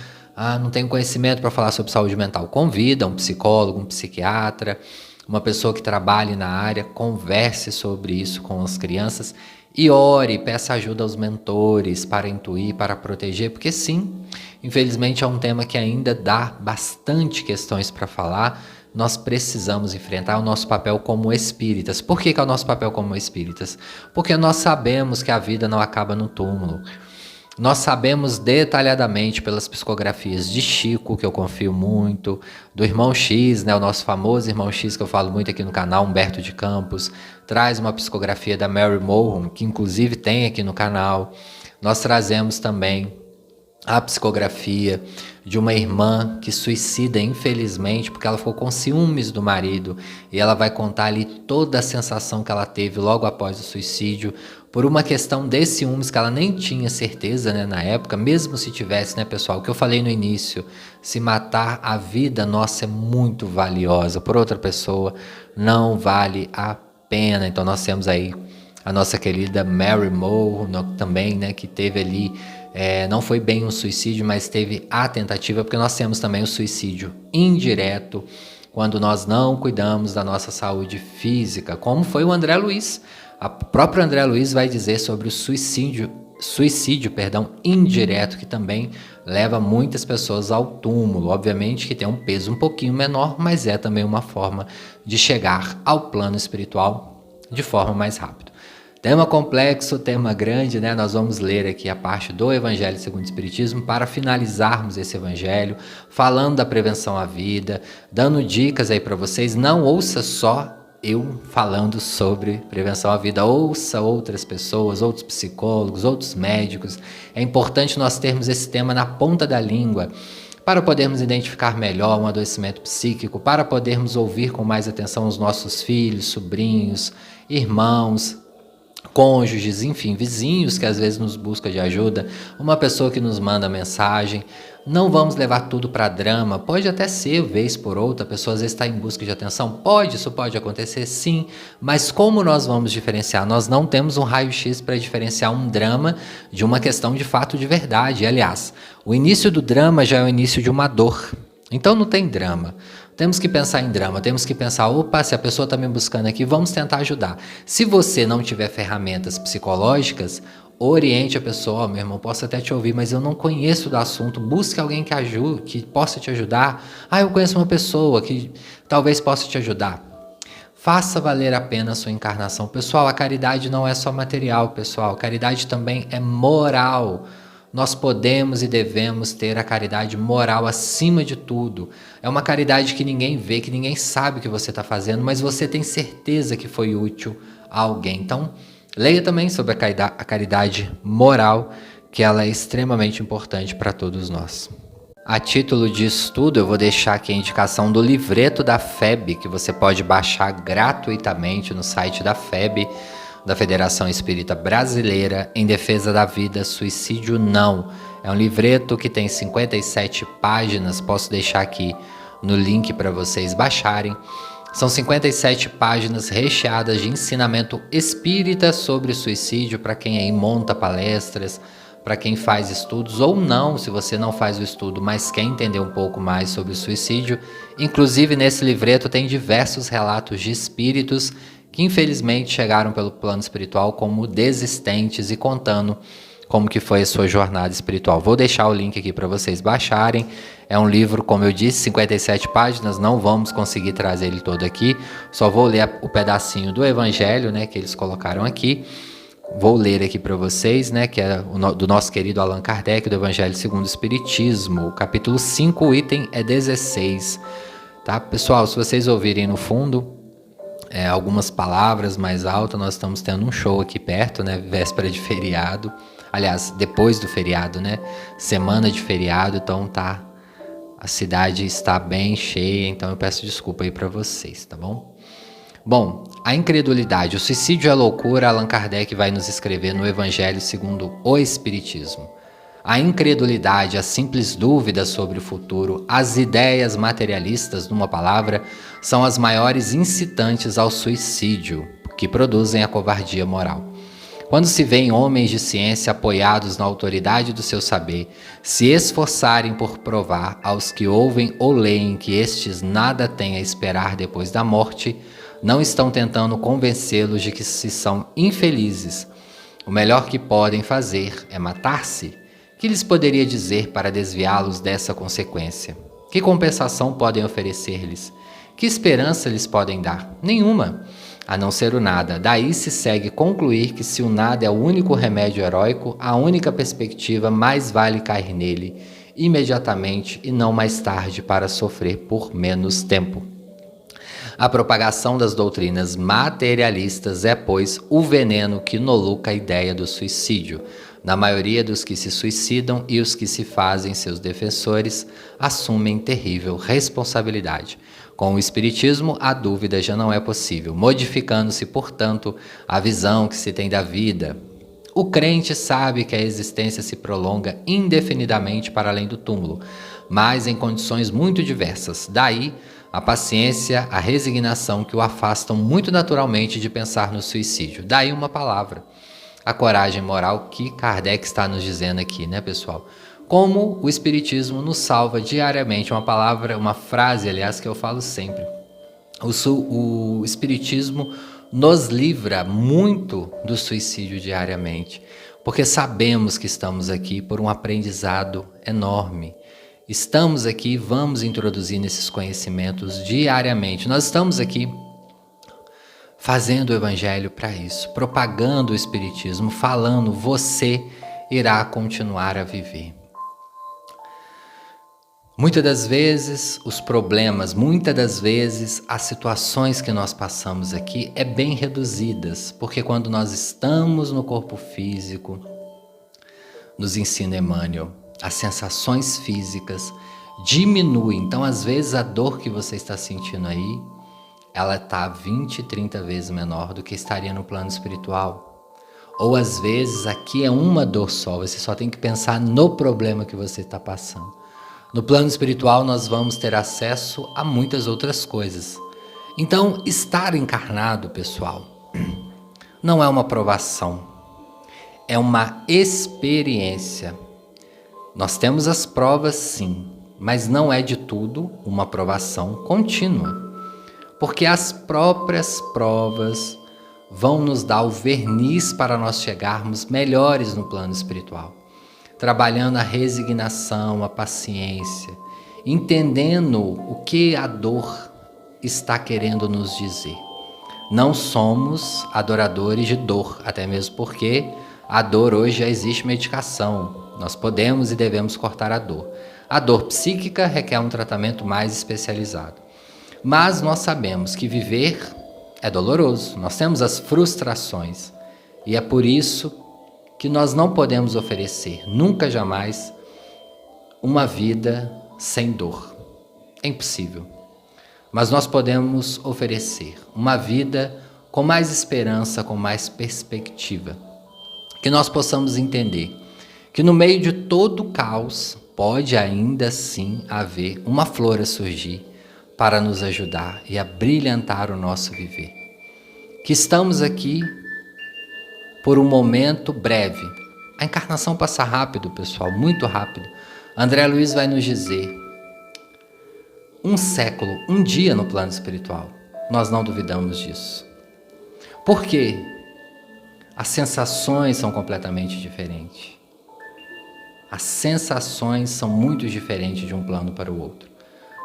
Speaker 1: conhecimento para falar sobre saúde mental. Convida um psicólogo, um psiquiatra, uma pessoa que trabalhe na área, converse sobre isso com as crianças e ore, peça ajuda aos mentores para intuir, para proteger, porque sim, infelizmente é um tema que ainda dá bastante questões para falar. Nós precisamos enfrentar o nosso papel como espíritas. Por que é o nosso papel como espíritas? Porque nós sabemos que a vida não acaba no túmulo. Nós sabemos detalhadamente pelas psicografias de Chico, que eu confio muito, do Irmão X, né, o nosso famoso Irmão X, que eu falo muito aqui no canal, Humberto de Campos, traz uma psicografia da Mary Mohan, que inclusive tem aqui no canal. Nós trazemos também a psicografia de uma irmã que suicida, infelizmente, porque ela ficou com ciúmes do marido, e ela vai contar ali toda a sensação que ela teve logo após o suicídio, por uma questão de ciúmes que ela nem tinha certeza, né, na época, mesmo se tivesse, né, pessoal, o que eu falei no início, se matar, a vida nossa é muito valiosa, por outra pessoa não vale a pena. Então nós temos aí a nossa querida Mary Mohan também, né, que teve ali, não foi bem um suicídio, mas teve a tentativa, porque nós temos também o suicídio indireto, quando nós não cuidamos da nossa saúde física, como foi o André Luiz. O próprio André Luiz vai dizer sobre o suicídio indireto, que também leva muitas pessoas ao túmulo. Obviamente que tem um peso um pouquinho menor, mas é também uma forma de chegar ao plano espiritual de forma mais rápida. Tema complexo, tema grande, né? Nós vamos ler aqui a parte do Evangelho segundo o Espiritismo para finalizarmos esse Evangelho, falando da prevenção à vida, dando dicas aí para vocês. Não ouça só eu falando sobre prevenção à vida, ouça outras pessoas, outros psicólogos, outros médicos. É importante nós termos esse tema na ponta da língua, para podermos identificar melhor um adoecimento psíquico, para podermos ouvir com mais atenção os nossos filhos, sobrinhos, irmãos, cônjuges, enfim, vizinhos que às vezes nos buscam de ajuda, uma pessoa que nos manda mensagem. Não vamos levar tudo para drama, pode até ser, vez por outra, a pessoa às vezes está em busca de atenção, isso pode acontecer sim, mas como nós vamos diferenciar? Nós não temos um raio-x para diferenciar um drama de uma questão de fato de verdade. Aliás, o início do drama já é o início de uma dor, então não tem drama. Temos que pensar em drama, temos que pensar, se a pessoa está me buscando aqui, vamos tentar ajudar. Se você não tiver ferramentas psicológicas, oriente a pessoa, meu irmão, posso até te ouvir, mas eu não conheço do assunto, busque alguém que ajude, que possa te ajudar. Eu conheço uma pessoa que talvez possa te ajudar. Faça valer a pena a sua encarnação. Pessoal, a caridade não é só material, pessoal, a caridade também é moral. Nós podemos e devemos ter a caridade moral acima de tudo. É uma caridade que ninguém vê, que ninguém sabe o que você está fazendo, mas você tem certeza que foi útil a alguém. Então, leia também sobre a caridade moral, que ela é extremamente importante para todos nós. A título de estudo, eu vou deixar aqui a indicação do livreto da FEB, que você pode baixar gratuitamente no site da FEB, da Federação Espírita Brasileira, em defesa da vida, suicídio não. É um livreto que tem 57 páginas, posso deixar aqui no link para vocês baixarem. São 57 páginas recheadas de ensinamento espírita sobre suicídio, para quem aí monta palestras, para quem faz estudos ou não, se você não faz o estudo, mas quer entender um pouco mais sobre o suicídio. Inclusive nesse livreto tem diversos relatos de espíritos que infelizmente chegaram pelo plano espiritual como desistentes e contando como que foi a sua jornada espiritual. Vou deixar o link aqui para vocês baixarem. É um livro, como eu disse, 57 páginas, não vamos conseguir trazer ele todo aqui. Só vou ler o pedacinho do Evangelho, né, que eles colocaram aqui. Vou ler aqui para vocês, né, que é do nosso querido Allan Kardec, do Evangelho segundo o Espiritismo. O capítulo 5, o item é 16. Tá? Pessoal, se vocês ouvirem no fundo, algumas palavras mais altas. Nós estamos tendo um show aqui perto, né? Véspera de feriado. Aliás, depois do feriado, né? Semana de feriado, então a cidade está bem cheia, então eu peço desculpa aí para vocês, tá bom? Bom, a incredulidade, o suicídio é loucura, Allan Kardec vai nos escrever no Evangelho segundo o Espiritismo. A incredulidade, a simples dúvida sobre o futuro, as ideias materialistas, numa palavra, são as maiores incitantes ao suicídio, que produzem a covardia moral. Quando se vêem homens de ciência apoiados na autoridade do seu saber, se esforçarem por provar aos que ouvem ou leem que estes nada têm a esperar depois da morte, não estão tentando convencê-los de que se são infelizes. O melhor que podem fazer é matar-se. Que lhes poderia dizer para desviá-los dessa consequência? Que compensação podem oferecer-lhes? Que esperança lhes podem dar? Nenhuma, a não ser o nada. Daí se segue concluir que se o nada é o único remédio heróico, a única perspectiva, mais vale cair nele imediatamente e não mais tarde para sofrer por menos tempo. A propagação das doutrinas materialistas é, pois, o veneno que inoluca a ideia do suicídio. Na maioria dos que se suicidam e os que se fazem seus defensores assumem terrível responsabilidade. Com o Espiritismo, a dúvida já não é possível, modificando-se, portanto, a visão que se tem da vida. O crente sabe que a existência se prolonga indefinidamente para além do túmulo, mas em condições muito diversas. Daí, a paciência, a resignação que o afastam muito naturalmente de pensar no suicídio. Daí uma palavra, a coragem moral que Kardec está nos dizendo aqui, né, pessoal? Como o Espiritismo nos salva diariamente, uma palavra, uma frase, aliás, que eu falo sempre. O Espiritismo nos livra muito do suicídio diariamente, porque sabemos que estamos aqui por um aprendizado enorme. Estamos aqui, vamos introduzir nesses conhecimentos diariamente. Nós estamos aqui fazendo o Evangelho para isso, propagando o Espiritismo, falando, você irá continuar a viver. Muitas das vezes os problemas, muitas das vezes as situações que nós passamos aqui é bem reduzidas, porque quando nós estamos no corpo físico, nos ensina Emmanuel, as sensações físicas diminuem. Então, às vezes, a dor que você está sentindo aí, ela está 20, 30 vezes menor do que estaria no plano espiritual. Ou, às vezes, aqui é uma dor só, você só tem que pensar no problema que você está passando. No plano espiritual, nós vamos ter acesso a muitas outras coisas. Então, estar encarnado, pessoal, não é uma provação, é uma experiência. Nós temos as provas, sim, mas não é de tudo uma provação contínua, porque as próprias provas vão nos dar o verniz para nós chegarmos melhores no plano espiritual, trabalhando a resignação, a paciência, entendendo o que a dor está querendo nos dizer. Não somos adoradores de dor, até mesmo porque a dor hoje já existe medicação. Nós podemos e devemos cortar a dor. A dor psíquica requer um tratamento mais especializado. Mas nós sabemos que viver é doloroso. Nós temos as frustrações. E é por isso que nós não podemos oferecer, nunca jamais, uma vida sem dor. É impossível. Mas nós podemos oferecer uma vida com mais esperança, com mais perspectiva. Que nós possamos entender que no meio de todo o caos, pode ainda assim haver uma flor a surgir para nos ajudar e a brilhantar o nosso viver. Que estamos aqui por um momento breve. A encarnação passa rápido, pessoal, muito rápido. André Luiz vai nos dizer, um século, um dia no plano espiritual. Nós não duvidamos disso. Por quê? As sensações são completamente diferentes. As sensações são muito diferentes de um plano para o outro.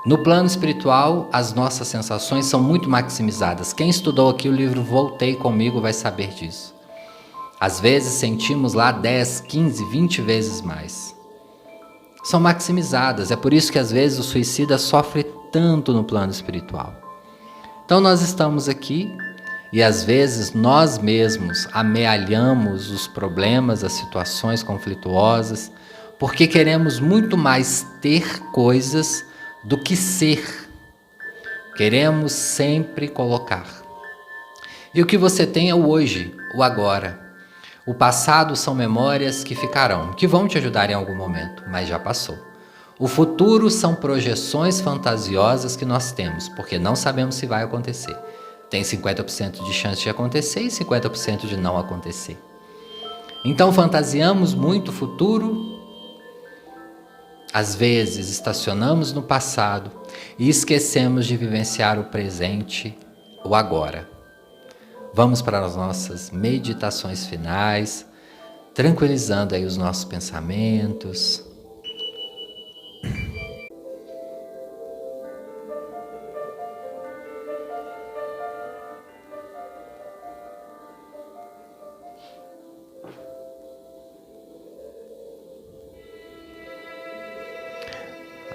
Speaker 1: No plano espiritual, as nossas sensações são muito maximizadas. Quem estudou aqui o livro Voltei Comigo vai saber disso. Às vezes sentimos lá 10, 15, 20 vezes mais. São maximizadas. É por isso que às vezes o suicida sofre tanto no plano espiritual. Então nós estamos aqui e às vezes nós mesmos amealhamos os problemas, as situações conflituosas, porque queremos muito mais ter coisas do que ser. Queremos sempre colocar. E o que você tem é o hoje, o agora. O passado são memórias que ficarão, que vão te ajudar em algum momento, mas já passou. O futuro são projeções fantasiosas que nós temos, porque não sabemos se vai acontecer. Tem 50% de chance de acontecer e 50% de não acontecer. Então fantasiamos muito o futuro. Às vezes estacionamos no passado e esquecemos de vivenciar o presente, o agora. Vamos para as nossas meditações finais, tranquilizando aí os nossos pensamentos.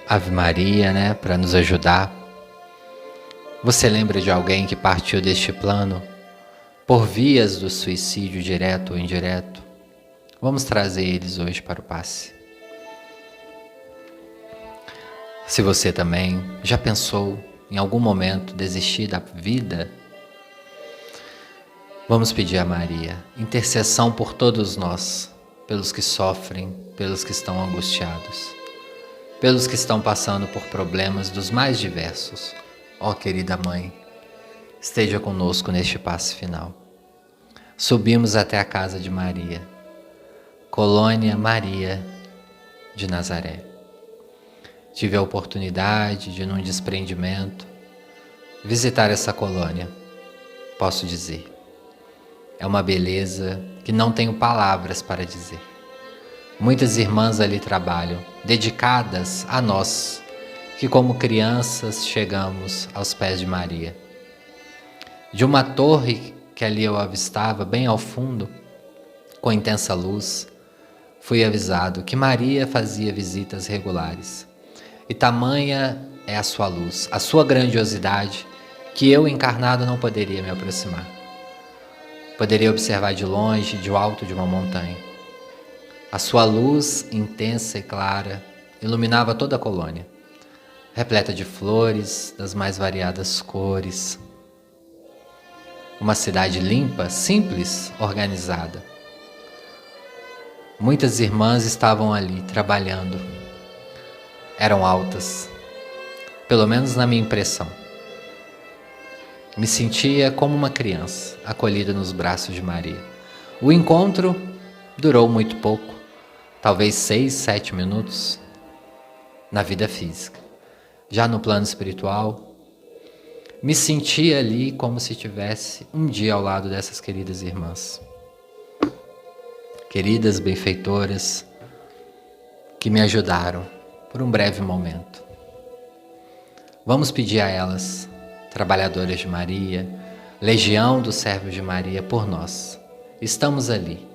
Speaker 1: Ave Maria, né, para nos ajudar. Você lembra de alguém que partiu deste plano por vias do suicídio direto ou indireto? Vamos trazer eles hoje para o passe. Se você também já pensou em algum momento desistir da vida, vamos pedir a Maria intercessão por todos nós, pelos que sofrem, pelos que estão angustiados, pelos que estão passando por problemas dos mais diversos. Ó querida Mãe, esteja conosco neste passe final. Subimos até a casa de Maria, Colônia Maria de Nazaré. Tive a oportunidade de, num desprendimento, visitar essa colônia. Posso dizer, é uma beleza que não tenho palavras para dizer. Muitas irmãs ali trabalham, dedicadas a nós, que como crianças chegamos aos pés de Maria. De uma torre que ali eu avistava, bem ao fundo, com intensa luz, fui avisado que Maria fazia visitas regulares. E tamanha é a sua luz, a sua grandiosidade, que eu encarnado não poderia me aproximar. Poderia observar de longe, de alto de uma montanha. A sua luz intensa e clara iluminava toda a colônia, repleta de flores das mais variadas cores. Uma cidade limpa, simples, organizada. Muitas irmãs estavam ali trabalhando. Eram altas, pelo menos na minha impressão. Me sentia como uma criança, acolhida nos braços de Maria. O encontro durou muito pouco, talvez 6, 7 minutos, na vida física. Já no plano espiritual, me sentia ali como se tivesse um dia ao lado dessas queridas irmãs. Queridas benfeitoras que me ajudaram por um breve momento. Vamos pedir a elas, trabalhadoras de Maria, legião dos servos de Maria, por nós. Estamos ali,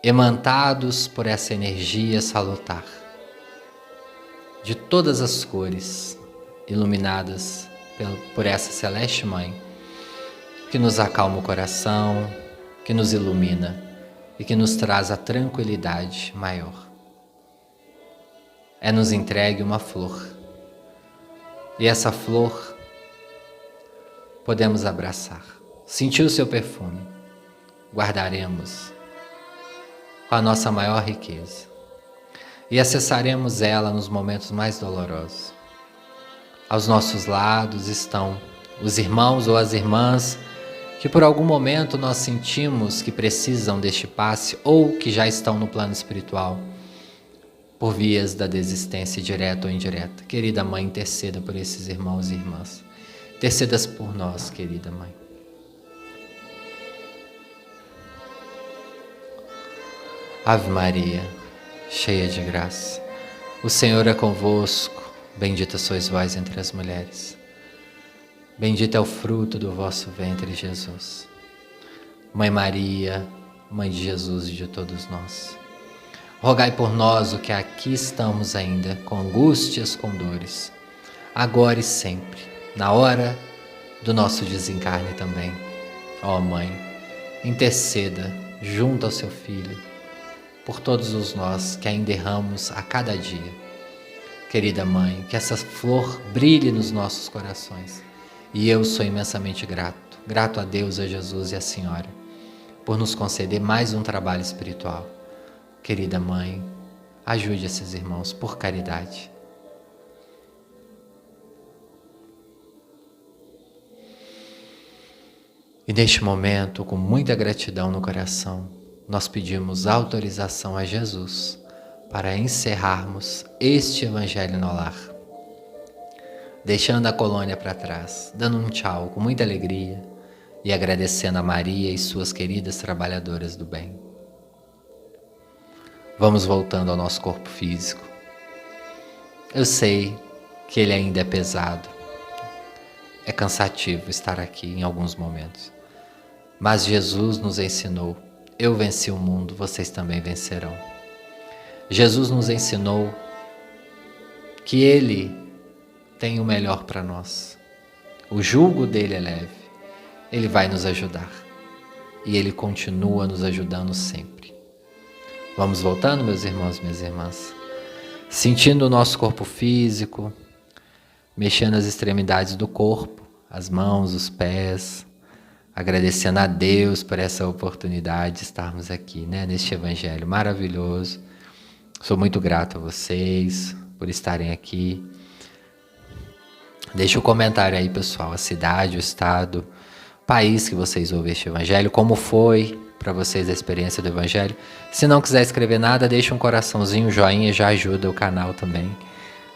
Speaker 1: emantados por essa energia salutar, de todas as cores, iluminadas por essa celeste Mãe, que nos acalma o coração, que nos ilumina e que nos traz a tranquilidade maior. É-nos entregue uma flor, e essa flor podemos abraçar, sentir o seu perfume, guardaremos com a nossa maior riqueza e acessaremos ela nos momentos mais dolorosos. Aos nossos lados estão os irmãos ou as irmãs que por algum momento nós sentimos que precisam deste passe ou que já estão no plano espiritual por vias da desistência direta ou indireta. Querida Mãe, interceda por esses irmãos e irmãs. Intercedas por nós, querida Mãe. Ave Maria, cheia de graça, o Senhor é convosco. Bendita sois vós entre as mulheres. Bendito é o fruto do vosso ventre, Jesus. Mãe Maria, Mãe de Jesus e de todos nós, rogai por nós, o que aqui estamos ainda, com angústias, com dores, agora e sempre, na hora do nosso desencarne também. Ó Mãe, interceda junto ao seu Filho por todos os nós que ainda erramos a cada dia. Querida Mãe, que essa flor brilhe nos nossos corações. E eu sou imensamente grato a Deus, a Jesus e à Senhora, por nos conceder mais um trabalho espiritual. Querida Mãe, ajude esses irmãos por caridade. E neste momento, com muita gratidão no coração, nós pedimos autorização a Jesus para encerrarmos este Evangelho no Lar, deixando a colônia para trás, dando um tchau com muita alegria e agradecendo a Maria e suas queridas trabalhadoras do bem. Vamos voltando ao nosso corpo físico. Eu sei que ele ainda é pesado, é cansativo estar aqui em alguns momentos, mas Jesus nos ensinou: eu venci o mundo, vocês também vencerão. Jesus nos ensinou que Ele tem o melhor para nós. O jugo dele é leve. Ele vai nos ajudar. E Ele continua nos ajudando sempre. Vamos voltando, meus irmãos e minhas irmãs. Sentindo o nosso corpo físico, mexendo as extremidades do corpo, as mãos, os pés, agradecendo a Deus por essa oportunidade de estarmos aqui, neste Evangelho maravilhoso. Sou muito grato a vocês por estarem aqui. Deixa um comentário aí, pessoal, a cidade, o estado, o país que vocês ouvem este Evangelho, como foi para vocês a experiência do Evangelho. Se não quiser escrever nada, deixa um coraçãozinho, um joinha, já ajuda o canal também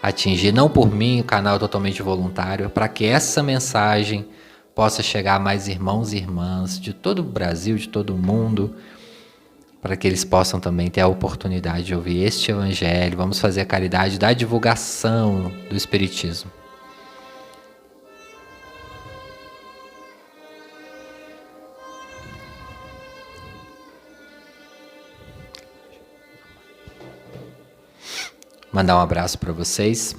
Speaker 1: a atingir, não por mim, o canal é totalmente voluntário, para que essa mensagem possa chegar a mais irmãos e irmãs de todo o Brasil, de todo o mundo, para que eles possam também ter a oportunidade de ouvir este Evangelho. Vamos fazer a caridade da divulgação do Espiritismo. Mandar um abraço para vocês.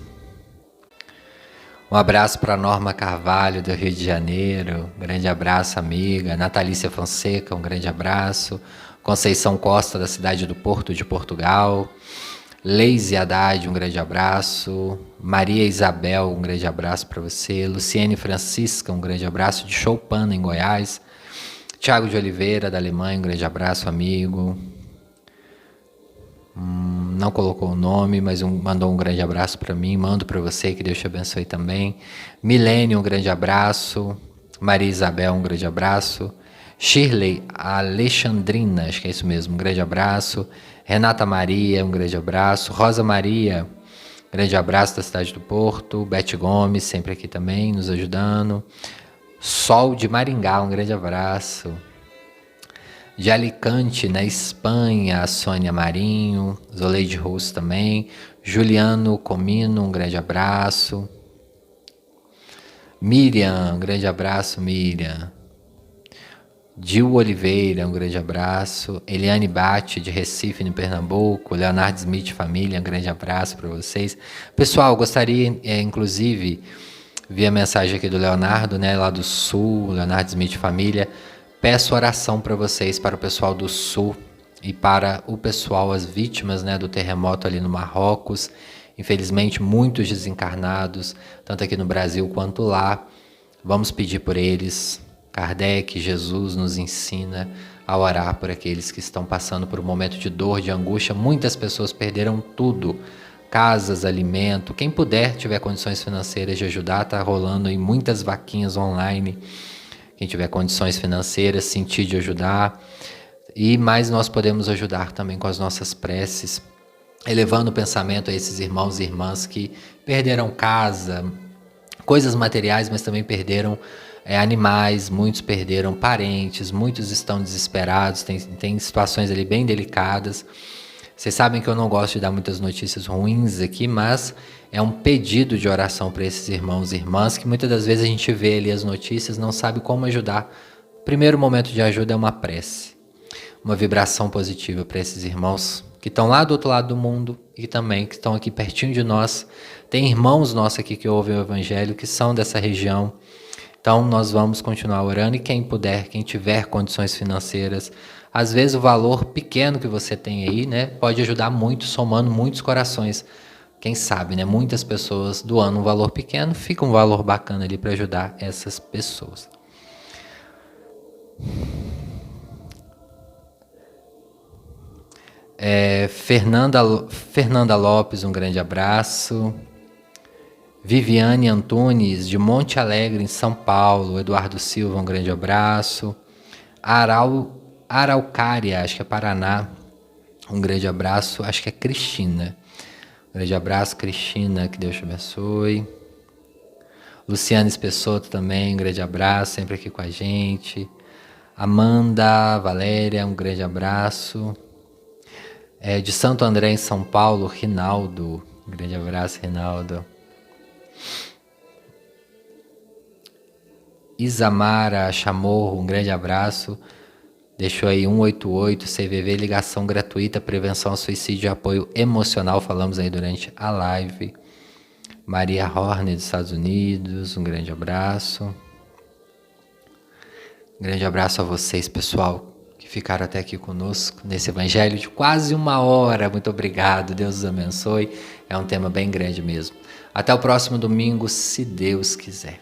Speaker 1: Um abraço para Norma Carvalho, do Rio de Janeiro. Um grande abraço, amiga. Natalícia Fonseca, um grande abraço. Conceição Costa, da cidade do Porto, de Portugal. Leise Haddad, um grande abraço. Maria Isabel, um grande abraço para você. Luciene Francisca, um grande abraço. De Choupana, em Goiás. Tiago de Oliveira, da Alemanha, um grande abraço, amigo. Não colocou o nome, mas mandou um grande abraço para mim. Mando para você, que Deus te abençoe também. Milene, um grande abraço. Maria Isabel, um grande abraço. Shirley Alexandrina, acho que é isso mesmo, um grande abraço. Renata Maria, um grande abraço. Rosa Maria, grande abraço, da cidade do Porto. Bete Gomes, sempre aqui também, nos ajudando. Sol de Maringá, um grande abraço. De Alicante, na Espanha, a Sônia Marinho, Zoleide Russo também, Juliano Comino, um grande abraço. Miriam, um grande abraço, Miriam. Dil Oliveira, um grande abraço. Eliane Bate, de Recife, no Pernambuco. Leonardo Smith, família, um grande abraço para vocês. Pessoal, gostaria, inclusive, vi a mensagem aqui do Leonardo, lá do Sul, Leonardo Smith, família. Peço oração para vocês, para o pessoal do Sul e para o pessoal, as vítimas do terremoto ali no Marrocos. Infelizmente, muitos desencarnados, tanto aqui no Brasil quanto lá. Vamos pedir por eles. Kardec, Jesus nos ensina a orar por aqueles que estão passando por um momento de dor, de angústia. Muitas pessoas perderam tudo, casas, alimento. Quem puder, tiver condições financeiras de ajudar, está rolando em muitas vaquinhas online. Quem tiver condições financeiras, sentir de ajudar. E mais nós podemos ajudar também com as nossas preces, elevando o pensamento a esses irmãos e irmãs que perderam casa, coisas materiais, mas também perderam animais, muitos perderam parentes, muitos estão desesperados, tem situações ali bem delicadas. Vocês sabem que eu não gosto de dar muitas notícias ruins aqui, mas é um pedido de oração para esses irmãos e irmãs, que muitas das vezes a gente vê ali as notícias, não sabe como ajudar. O primeiro momento de ajuda é uma prece, uma vibração positiva para esses irmãos que estão lá do outro lado do mundo e também que estão aqui pertinho de nós. Tem irmãos nossos aqui que ouvem o Evangelho, que são dessa região, Então nós vamos continuar orando e quem puder, quem tiver condições financeiras, às vezes o valor pequeno que você tem aí, né, pode ajudar muito, somando muitos corações. Quem sabe, né, muitas pessoas doando um valor pequeno, fica um valor bacana ali para ajudar essas pessoas. Fernanda Lopes, um grande abraço. Viviane Antunes, de Monte Alegre, em São Paulo. Eduardo Silva, um grande abraço. Araucária, acho que é Paraná, um grande abraço. Acho que é Cristina. Um grande abraço, Cristina, que Deus te abençoe. Luciana Espessoto também, um grande abraço, sempre aqui com a gente. Amanda, Valéria, um grande abraço. De Santo André, em São Paulo, Rinaldo. Um grande abraço, Rinaldo. Isamara Chamorro, um grande abraço. Deixou aí 188, CVV, ligação gratuita, prevenção ao suicídio e apoio emocional. Falamos aí durante a live. Maria Horne, dos Estados Unidos, um grande abraço. Um grande abraço a vocês, pessoal, que ficaram até aqui conosco nesse evangelho de quase 1 hora. Muito obrigado, Deus os abençoe. É um tema bem grande mesmo. Até o próximo domingo, se Deus quiser.